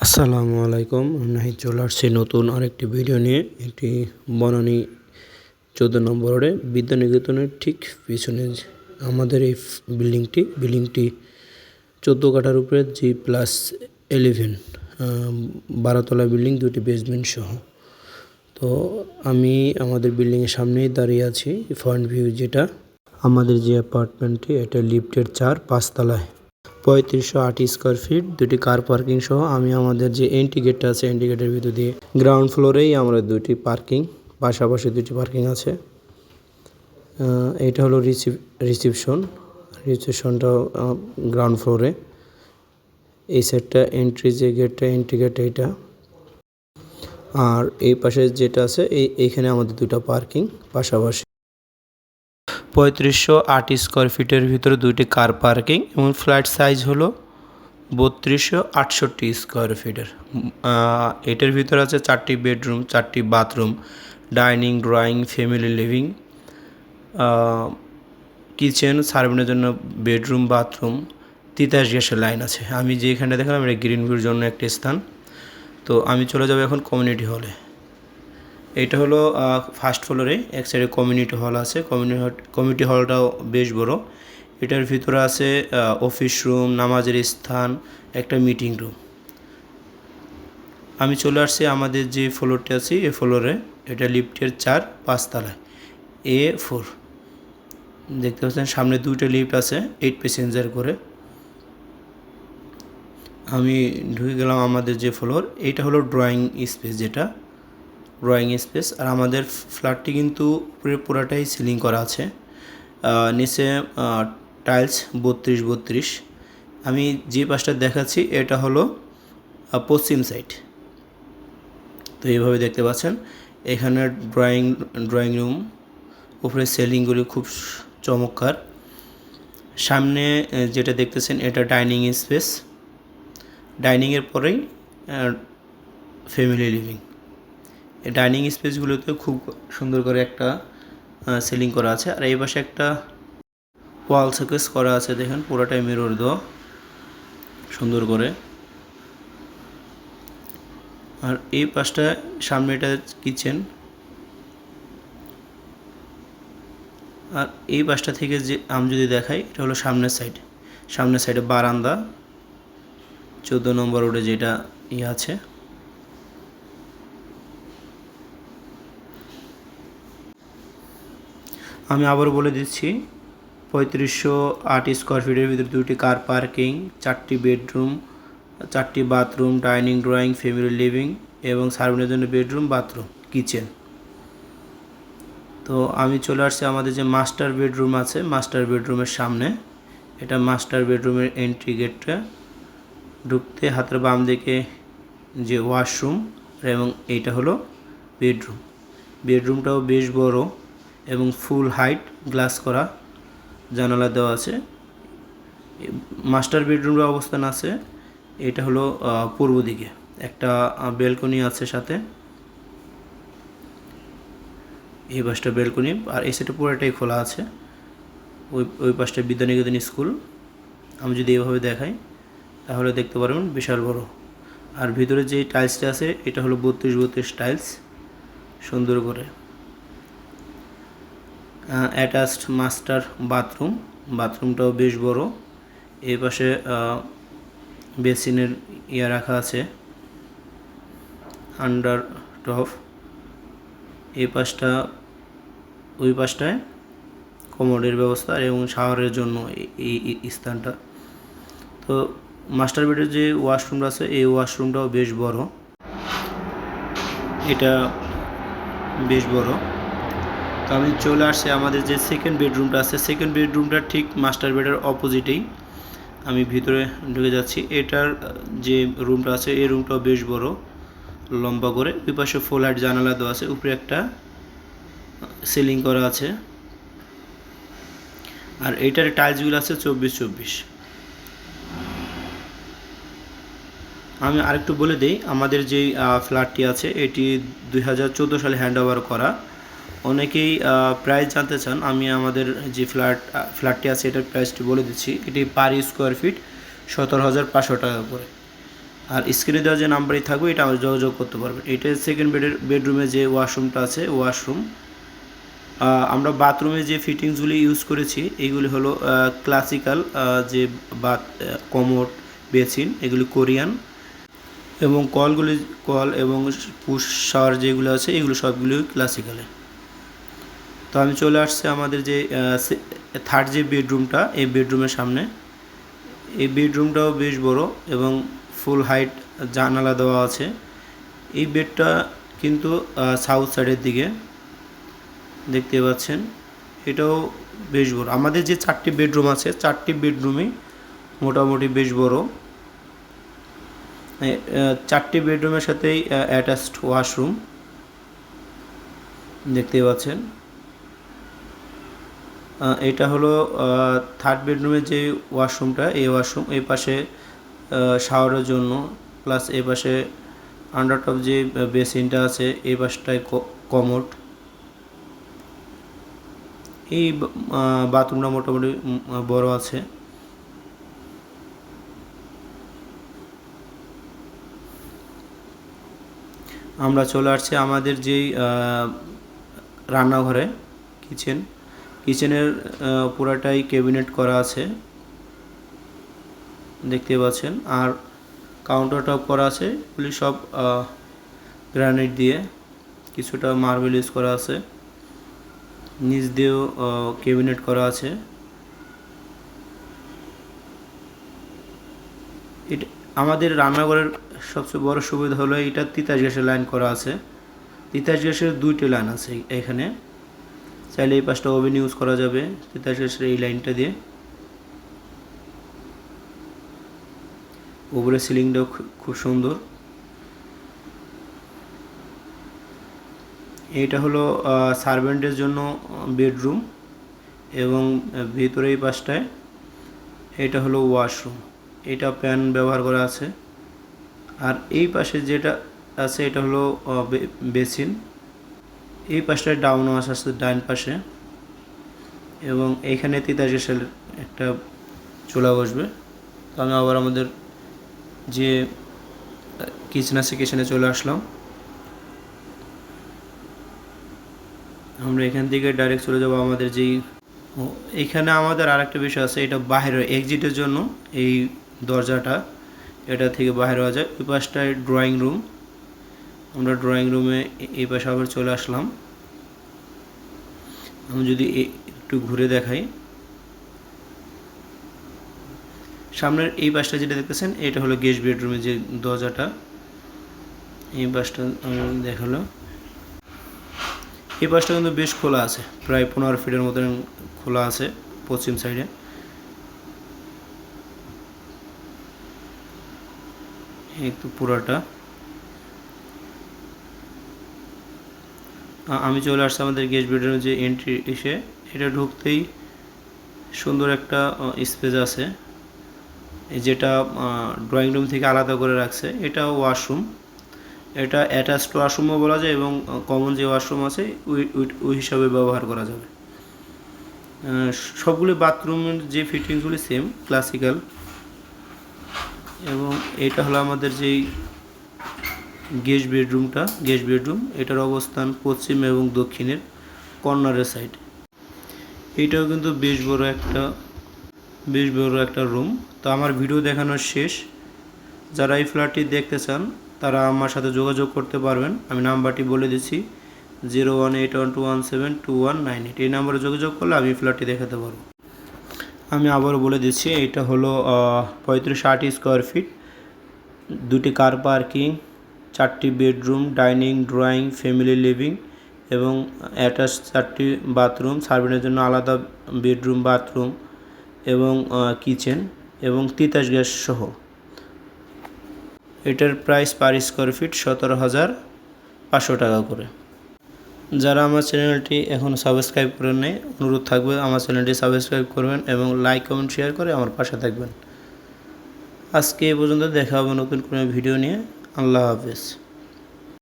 আসসালামু আলাইকুম। নাহিদ চলে আসছি নতুন আরেকটি ভিডিও নিয়ে। এটি বনানী 14 নম্বর রোডে বিদ্যানিকেতনের ঠিক পিছনে আমাদের এই বিল্ডিংটি 14 কাঠার উপরে G+11 12 তলা বিল্ডিং, 2টি বেসমেন্ট সহ। তো আমি আমাদের বিল্ডিংয়ের সামনেই দাঁড়িয়ে আছি। ফ্রন্ট ভিউ যেটা আমাদের যে অ্যাপার্টমেন্টটি, এটা লিফটের 4-5 তলায়, 3508 স্কোয়ার ফিট, 2টি কার পার্কিং সহ। আমি আমাদের যে এন্ট্রি গেটটা আছে, এন্ট্রি গেটের ভিতর দিয়ে গ্রাউন্ড ফ্লোরেই আমরা 2টি পার্কিং, পাশাপাশি 2টি পার্কিং আছে। এটা হলো রিসিপশনটাও গ্রাউন্ড ফ্লোরে। এই সাইডটা এন্ট্রি গেটটা, এন্ট্রি গেট এইটা। আর এই পাশে যেটা আছে এইখানে আমাদের 2টা পার্কিং পাশাপাশি। 3508 স্কোয়ার ফিটের ভিতরে 2টি কার পার্কিং এবং ফ্ল্যাট সাইজ হলো 3268 স্কোয়ার ফিটের। এটার ভিতরে আছে 4টি বেডরুম, 4টি bathroom, dining, drawing, family living, kitchen, সার্ভেন্টের জন্য বেডরুম, বাথরুম, তিতাস গ্যাসের লাইন আছে। আমি যেখানে দেখলাম এটা গ্রিন ভিউর জন্য একটি স্থান। তো আমি চলে যাব এখন কমিউনিটি হলে। এটা হলো ফার্স্ট ফ্লোরে, এক সাইডে কমিউনিটি হল আছে। কমিউনিটি হলটাও বেশ বড়। এটার ভিতরে আছে অফিস রুম, নামাজের স্থান, একটা মিটিং রুম। আমি চলে আসছি আমাদের যে ফ্লোরটি আছে এই ফ্লোরে। এটা লিফটের 4-5 তলায়, A4 দেখতে পাচ্ছেন। সামনে 2টা লিফট আছে 8 প্যাসেঞ্জার করে। আমি ঢুকে গেলাম আমাদের যে ফ্লোর। এইটা হলো ড্রয়িং স্পেস, যেটা ড্রয়িং স্পেস। আর আমাদের ফ্ল্যাটটি কিন্তু পুরাটাই সিলিং করা আছে। নিচে টাইলস 32-32। আমি যে পাশটা দেখাচ্ছি এটা হলো পশ্চিম সাইড। তো এইভাবে দেখতে পাচ্ছেন। এখানে ড্রয়িং রুম, উপরে সেলিংগুলি খুব চমৎকার। সামনে যেটা দেখতেছেন এটা ডাইনিং স্পেস। ডাইনিংয়ের পরেই ফ্যামিলি লিভিং। এই ডাইনিং স্পেসগুলোতে খুব সুন্দর করে একটা সিলিং করা আছে। আর এই পাশে একটা ওয়াল শোকেস করা আছে, দেখেন পুরোটাই মিরর দেওয়া সুন্দর করে। আর এই পাশটা সামনে এটা কিচেন। আর এই পাশটা থেকে যে আমি যদি দেখাই, এটা হলো সামনের সাইডে বারান্দা। 14 নম্বর রোডে যেটা আছে। আমি আবারও বলে দিচ্ছি, 3508 স্কোয়ার ফিটের ভিতরে 2টি কার পার্কিং, 4টি বেডরুম, 4টি bathroom, dining, drawing, family living এবং সার্ভেন্টের জন্য বেডরুম, বাথরুম, কিচেন। তো আমি চলে আসছি আমাদের যে মাস্টার বেডরুম আছে, মাস্টার বেডরুমের সামনে। এটা মাস্টার বেডরুমের এন্ট্রি গেটটা। ঢুকতে হাতের বাম দিকে যে ওয়াশরুম এবং এইটা হলো বেডরুমটাও বেশ বড় এবং ফুল হাইট গ্লাস করা জানালা দেওয়া আছে। মাস্টার বেডরুমের অবস্থান আছে, এটা হলো পূর্ব দিকে। একটা ব্যালকনি আছে সাথে, এই পাশটা ব্যালকনি। আর এই সাইডে পুরোটাই খোলা আছে। ওই পাশটা বিদ্যানিকেতন স্কুল। আমি যদি এইভাবে দেখাই তাহলে দেখতে পারবেন বিশাল বড়। আর ভিতরে যে টাইলসটা আছে এটা হলো 32-32 টাইলস, সুন্দর করে। অ্যাটাচড মাস্টার বাথরুমটাও বেশ বড়। এই পাশে বেসিনের রাখা আছে, আন্ডার টপ। ওই পাশটায় কমোডের ব্যবস্থা এবং শাওয়ারের জন্য এই স্থানটা। তো মাস্টার বেডের যে ওয়াশরুমটা আছে এই ওয়াশরুমটাও বেশ বড়, এটা বেশ বড়। তো আমি চলে আসছি আমাদের যে সেকেন্ড বেডরুমটা আছে। সেকেন্ড বেডরুমটা ঠিক মাস্টার বেডের অপোজিটেই। আমি ভিতরে ঢুকে যাচ্ছি। এটার যে রুমটা আছে এই রুমটাও বেশ বড়, লম্বা করে। ওই পাশে ফুল হাইট জানালা দেওয়া আছে, উপরে একটা সিলিং করা আছে। আর এইটার টাইলসগুলো আছে 24-24। আমি আরেকটু বলে দিই, আমাদের যে ফ্ল্যাটটি আছে এটি 2014 সালে হ্যান্ড ওভার করা। অনেকেই প্রাইস জানতে চান। আমি আমাদের যে ফ্ল্যাটটি আছে এটার প্রাইসটি বলে দিচ্ছি। এটি পার স্কোয়ার ফিট 17,500 টাকা করে। আর স্ক্রিনে দেওয়া যে নাম্বারই থাকবে এটা আমার যোগাযোগ করতে পারবেন। এটা সেকেন্ড বেডরুমে যে ওয়াশরুমটা আছে ওয়াশরুম। আমরা বাথরুমে যে ফিটিংসগুলি ইউজ করেছি এইগুলি হলো ক্লাসিক্যাল যে বাথ কমোড বেসিন এগুলি কোরিয়ান, এবং কল এবং পুশ শাওয়ার যেগুলো আছে এগুলো সবগুলো ক্লাসিক্যালে। তো আমি চলে আসছি আমাদের যে থার্ড যে বেডরুমটা, এই বেডরুমের সামনে। এই বেডরুমটাও বেশ বড় এবং ফুল হাইট জানালা দেওয়া আছে। এই বেডটা কিন্তু সাউথ সাইডের দিকে দেখতে পাচ্ছেন, এটাও বেশ বড়। আমাদের যে 4টি বেডরুম আছে 4টি বেডরুমই মোটামুটি বেশ বড়। 4টি বেডরুমের সাথেই অ্যাটাচড ওয়াশরুম দেখতে পাচ্ছেন। এটা হলো থার্ড বেডরুমের যে ওয়াশরুমটা, এই ওয়াশরুম। এই পাশে শাওয়ারের জন্য, প্লাস এই পাশে আন্ডারটপ যে বেসিনটা আছে এই পাশটায় কমোড। এই বাথরুমটা মোটামুটি বড় আছে। আমরা চলে আসছি আমাদের যেই রান্নাঘরে, কিচেনের পুরাটাই ক্যাবিনেট করা আছে দেখতে পাচ্ছেন। আর কাউন্টার টপ করা আছে, এগুলি সব গ্রানাইট দিয়ে, কিছুটা মার্বেল ইউজ করা আছে, নিচ দিয়েও ক্যাবিনেট করা আছে। এটা আমাদের রান্নাঘরের সবচেয়ে বড় সুবিধা হলো এটা তিতাস গ্যাসের লাইন করা আছে। তিতাস গ্যাসের 2টি লাইন আছে এখানে, চাইলে এই পাশটা ওভেন ইউজ করা যাবে তিতাস গ্যাসের এই লাইনটা দিয়ে। উপরে সিলিংটাও খুব সুন্দর। এটা হলো সার্ভেন্টের জন্য বেডরুম, এবং ভিতরে এই পাশটায় এটা হলো ওয়াশরুম। এটা প্যান ব্যবহার করা আছে। আর এই পাশে যেটা আছে এটা হলো বেসিন। এই পাশটায় ডাউন ওয়াশ আছে ডান পাশে, এবং এইখানে তিতাস গ্যাসের একটা চুলা বসবে। তো আমি আবার আমাদের যে কিচেন আছে কিচেনে চলে আসলাম। আমরা এখান থেকে ডাইরেক্ট চলে যাব আমাদের যেই, এইখানে আমাদের আরেকটা বিষয় আছে, এটা বাইরের এক্সিটের জন্য এই দরজাটা, এটা থেকে বাইরে হওয়া যায়। ওই পাশটায় ড্রয়িং রুম। আমরা ড্রয়িং রুমে এই পাশে আবার চলে আসলাম। আমি যদি একটু ঘুরে দেখাই, সামনের এই পাশটা যেটা দেখতেছেন এটা হলো গেস্ট বেডরুমের যে দরজাটা, এই পাশটা দেখালো। এই পাশটা কিন্তু বেশ খোলা আছে, প্রায় 15 ফিটের মতন খোলা আছে পশ্চিম সাইডে। এই তো পুরাটা। আমি চলে আসছি আমাদের গেস্ট বেডরুমের যে এন্ট্রি এসে, এটা ঢুকতেই সুন্দর একটা স্পেস আছে, যেটা ড্রয়িং রুম থেকে আলাদা করে রাখছে। এটা ওয়াশরুম, এটা অ্যাটাচড ওয়াশরুমও বলা যায়, এবং কমন যে ওয়াশরুম আছে ওই হিসাবে ব্যবহার করা যাবে। সবগুলি বাথরুমের যে ফিটিংসগুলি সেম ক্লাসিক্যাল। এবং এটা হলো আমাদের যেই গেস্ট বেডরুম, এটার অবস্থান পশ্চিম এবং দক্ষিণের কর্নারের সাইড। এইটাও কিন্তু বেশ বড় একটা রুম। তো আমার ভিডিও দেখানোর শেষ। যারা এই ফ্ল্যাটটি দেখতে চান তারা আমার সাথে যোগাযোগ করতে পারবেন। আমি নাম্বারটি বলে দিচ্ছি, 01812172198। এই নাম্বারে যোগাযোগ করলে আমি ফ্ল্যাটটি দেখাতে পারবো। আমি আবারও বলে দিচ্ছি, এটা হলো 35-60 স্কোয়ার ফিট, 2টি কার পার্কিং, 4টি bedroom, dining, drawing, family living, এবং অ্যাটাচ 4টি বাথরুম, সার্ভেন্টের জন্য আলাদা বেডরুম, বাথরুম এবং কিচেন, এবং তিতাস গ্যাস সহ। এটার প্রাইস পার স্কোয়ার ফিট 17,500 টাকা করে। যারা আমার চ্যানেলটি এখনও সাবস্ক্রাইব করেন নাই, অনুরোধ থাকবে আমার চ্যানেলটি সাবস্ক্রাইব করবেন এবং লাইক কমেন্ট শেয়ার করে আমার পাশে থাকবেন। আজকে এই পর্যন্ত, দেখা হবে নতুন কোনো ভিডিও নিয়ে। আল্লাহ হাফেজ।